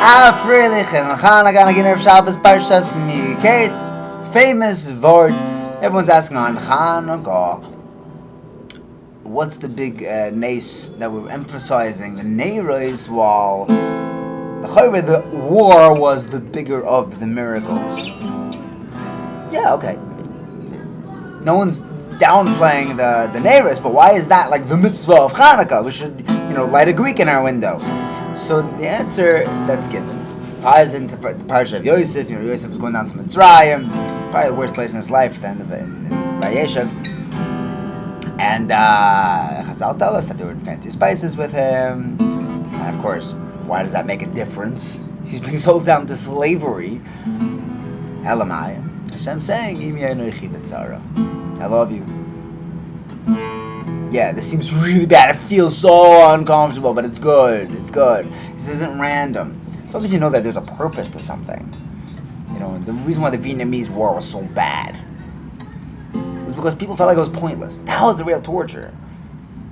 Afreilichen, Chanuka again of Shabbos Parshas Mikeitz, famous Vort. Everyone's asking on Chanuka, what's the big nace that we're emphasizing? The neiros, while the war was the bigger of the miracles. Yeah, okay. No one's downplaying the neiros, but why is that like the mitzvah of Chanuka? We should, light a Greek in our window. So the answer that's given ties into the parsha of Yosef. Yosef was going down to Mitzrayim, probably the worst place in his life, at the end of it, in Vayeshev. And Chazal tell us that there were fancy spices with him. And of course, why does that make a difference? He's being sold down to slavery. Elamai. Hashem saying, I love you. Yeah, this seems really bad. It feels so uncomfortable, but it's good. It's good. This isn't random. As long as you know that there's a purpose to something. The reason why the Vietnamese war was so bad was because people felt like it was pointless. That was the real torture.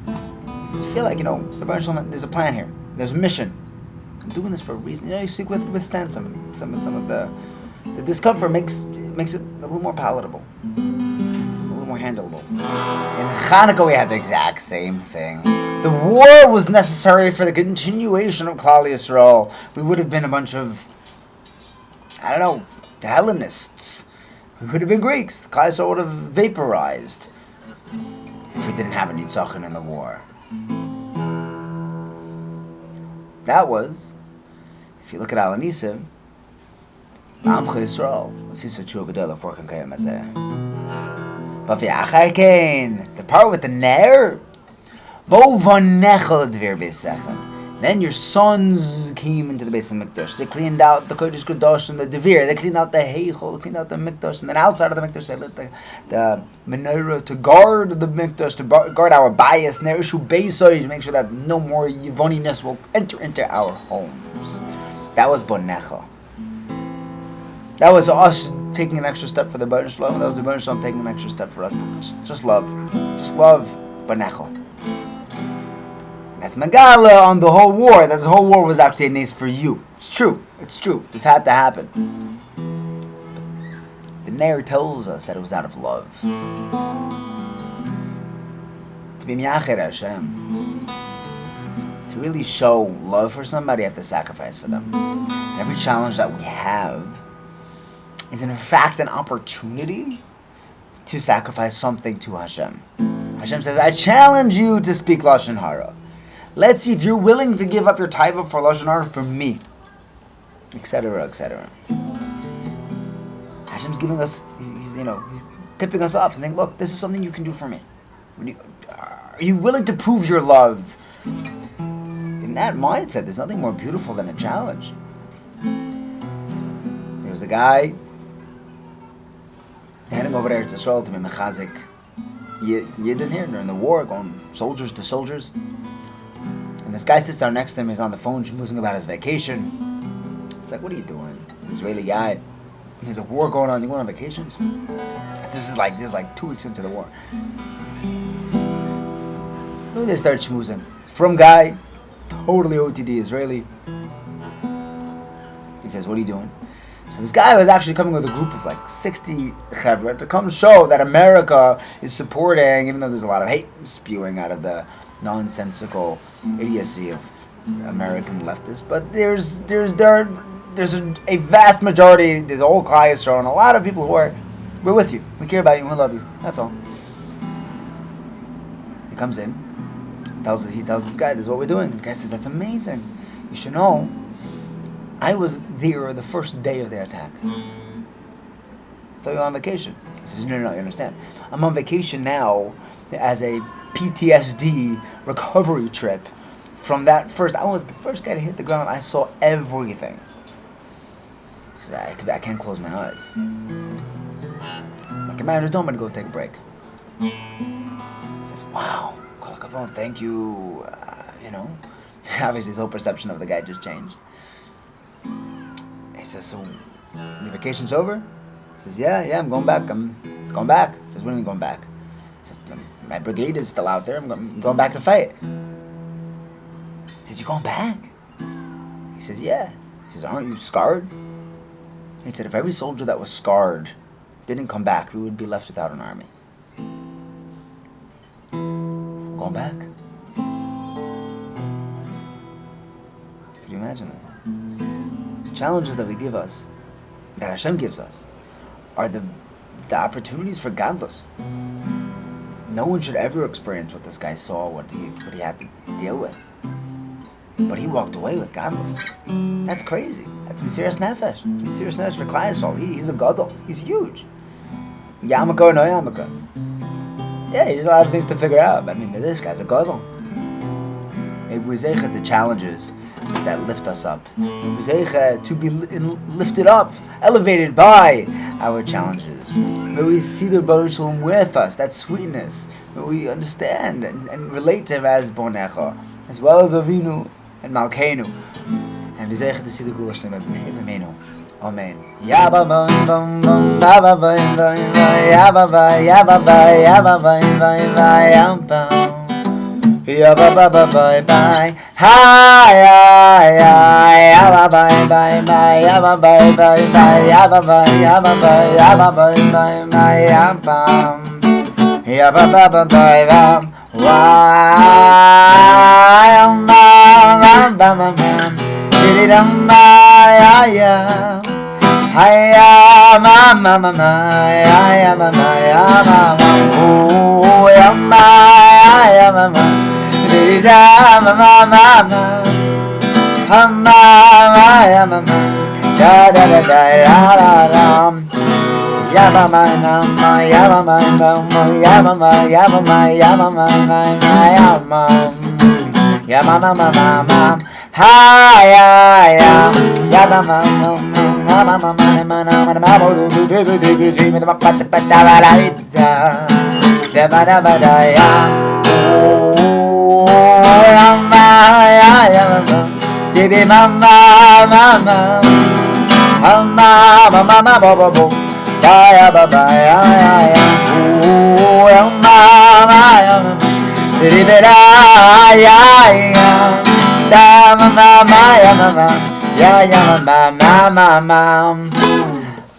You feel like, there's a plan here. There's a mission. I'm doing this for a reason. You see, withstand some of the discomfort makes it a little more palatable. More handleable. In Chanuka we had the exact same thing. The war was necessary for the continuation of Klal Yisrael. We would have been a bunch of, the Hellenists. We would have been Greeks. The Klal Yisrael would have vaporized if we didn't have a Nitzachon in the war. That was, if you look at Al Nisim, Amcha Yisrael. Let's see so true Gedela for Kankayim Azeh. But the part with the ner, then your sons came into the base of Mikdash. They cleaned out the Kodesh Kadosh and the Devir. They cleaned out the Heichel. They cleaned out the Mikdash. And then outside of the Mikdash, they lit the menorah to guard the Mikdash, to guard our bias, Nerishu Beisoy, to make sure that no more Yivoniness will enter into our homes. That was Bonecha. That was us taking an extra step for the Rebbeinu Shalom, and that was the Rebbeinu Shalom taking an extra step for us. Just love. Just love Banecho. That's Megala on the whole war. That the whole war was actually a nace for you. It's true. This had to happen. The Nair tells us that it was out of love. To be Miyacher Hashem, to really show love for somebody, you have to sacrifice for them. And every challenge that we have is in fact an opportunity to sacrifice something to Hashem. Hashem says, I challenge you to speak Lashon Hara. Let's see if you're willing to give up your taiva for Lashon Hara for me. Etc., etc. Hashem's giving us, he's tipping us off and saying, look, this is something you can do for me. Are you willing to prove your love? In that mindset, there's nothing more beautiful than a challenge. There was a guy heading over there to Israel to be mechazik Yidden here during the war, going soldiers to soldiers. And this guy sits down next to him. He's on the phone schmoozing about his vacation. It's like, what are you doing? Israeli guy. There's a war going on. You going on vacations? This is like 2 weeks into the war. Maybe they start schmoozing. From guy, totally OTD Israeli. He says, what are you doing? So this guy was actually coming with a group of 60 chevra to come show that America is supporting, even though there's a lot of hate spewing out of the nonsensical idiocy of American leftists. But there's a vast majority, there's a whole Klal Yisrael, and a lot of people who we're with you, we care about you, we love you. That's all. He comes in, he tells this guy, this is what we're doing. The guy says, that's amazing. You should know, I was there the first day of the attack. I thought you were on vacation. I said, no, you understand. I'm on vacation now as a PTSD recovery trip from that first. I was the first guy to hit the ground. I saw everything. He said, I can't close my eyes. My commander told me to go take a break. He says, wow, thank you. Obviously his whole perception of the guy just changed. He says, so your vacation's over? He says, yeah, I'm going back. I'm going back. He says, what do you mean going back? He says, my brigade is still out there. I'm going back to fight. He says, you're going back? He says, yeah. He says, aren't you scarred? He said, if every soldier that was scarred didn't come back, we would be left without an army. Going back? Can you imagine this? The challenges that we give us, that Hashem gives us, are the opportunities for gadlus. No one should ever experience what this guy saw, what he had to deal with. But he walked away with gadlus. That's crazy. That's Mesiras Nefesh. It's Mesiras Nefesh for Klal Yisrael. He's a gadol. He's huge. Yarmulke or no yarmulke. Yeah, he has a lot of things to figure out. I mean, this guy's a gadol. Maybe we're zeicha the challenges that lift us up. Maybe we're zeicha to be lifted up, elevated by our challenges. May we see the Baruch Shalom with us, that sweetness. May we understand and relate to him as Bonecha, as well as Avinu and Malkeinu. And we zeicha to see the Gula Shlema B'Meinu. Amen. Yabba bye bum bum baba bye bye bye yabba bye yabba bye yabba bye bye bye yabba yabba bye bye bye hi yabba bye bye bye yabba bye bye bye yabba bye yabba bye yabba bye bye bye yabba yabba bye bye bye why bam bam bam didam ya hiya mama mama ya mama ya mama oh ya mama ya mama dida mama mama mama ya mama da da da da la la ya mama mama ya mama mama ya mama ya mama ya mama ya mama ya mama mama hiya ya mama mama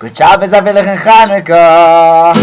Good job, Chanuka.